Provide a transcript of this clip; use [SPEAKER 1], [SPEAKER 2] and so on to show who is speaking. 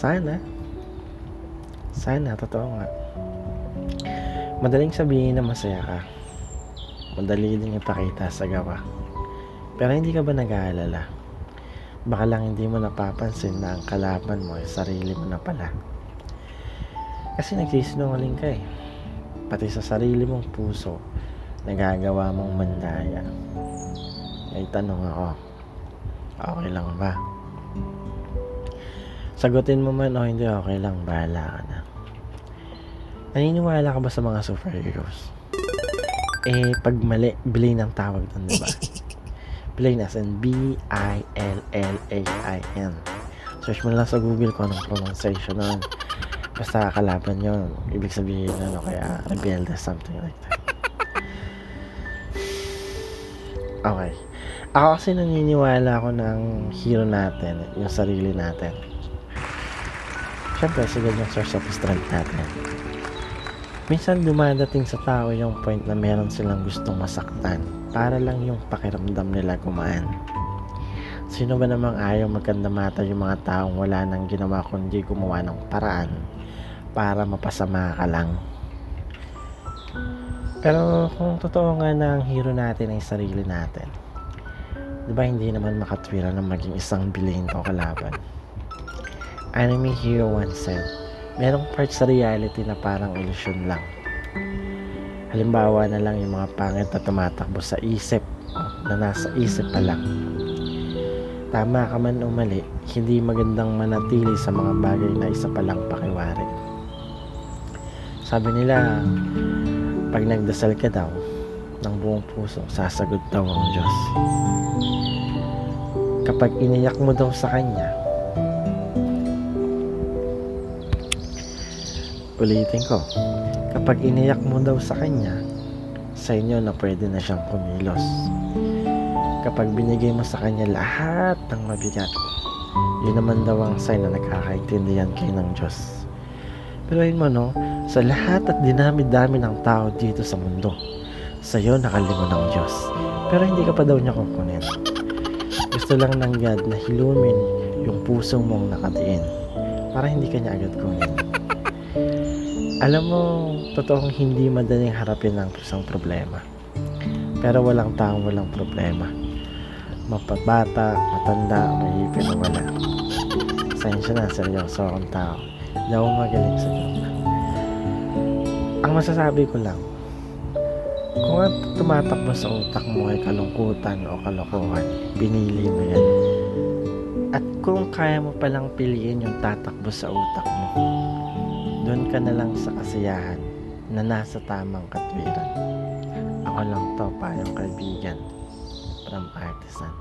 [SPEAKER 1] Sana, totoo nga. Madaling sabihin na masaya ka. Madali din ipakita sa gawa. Pero hindi ka ba nag-aalala? Baka lang hindi mo napapansin na ang kalaban mo ay sarili mo na pala. Kasi nagsisinungaling ka eh. Pati sa sarili mong puso, nagagawa mong mandaya. May tanong ako, okay lang ba? Sagutin mo man o hindi, okay lang, bahala ka na. Naniniwala ka ba sa mga superheroes? Pag mali, Blaine ang tawag doon, diba? Blaine as in Billain. Search mo lang sa Google kung anong pronunciation nun. Basta kalaban yun. Ibig sabihin kaya rebelde, something like that. Okay. Ako kasi naniniwala ako ng hero natin, yung sarili natin. Siyempre, siguro yung source of strength natin. Minsan dumadating sa tao yung point na meron silang gustong masaktan para lang yung pakiramdam nila gumaan. Sino ba namang ayaw magkandamata yung mga taong wala nang ginawa kundi gumawa ng paraan para mapasama ka lang. Pero kung totoo nga na ang hero natin ay sarili natin, diba hindi naman makatwira na maging isang bilhin o kalaban? Anime hero once said, merong part sa reality na parang ilusyon lang. Halimbawa na lang yung mga pangit na tumatakbo sa isip na nasa isip pa lang. Tama ka man o mali, hindi magandang manatili sa mga bagay na isa palang pakiwari. Sabi nila, pag nagdasal ka daw ng buong puso, sasagot daw ang Diyos. Kapag iniyak mo daw sa Kanya, ulitin ko, kapag iniyak mo daw sa Kanya, sa inyo na pwede na siyang kumilos. Kapag binigay mo sa Kanya lahat ng mabigat, yun naman daw ang sign na nagkakaintindihan kayo ng Diyos. Pero yun mo sa lahat at dinami-dami ng tao dito sa mundo, sa'yo nakalingon ng Diyos. Pero hindi ka pa daw niya kukunin. Gusto lang ng God na hilumin yung puso mong nakadiin para hindi ka niya agad kunin. Alam mo, totoong hindi madaling harapin ang isang problema. Pero walang taong walang problema. Mapabata, matanda, mahipin o wala. Sensya na, seryoso akong tao. Hindi ako magaling sa joke. Ang masasabi ko lang, kung ang tumatakbo sa utak mo ay kalungkutan o kalokohan, binili mo yan. At kung kaya mo palang piliin yung tatakbo sa utak mo, doon ka na lang sa kasiyahan na nasa tamang katwiran. Ako lang to, payong kaibigan from Artisan.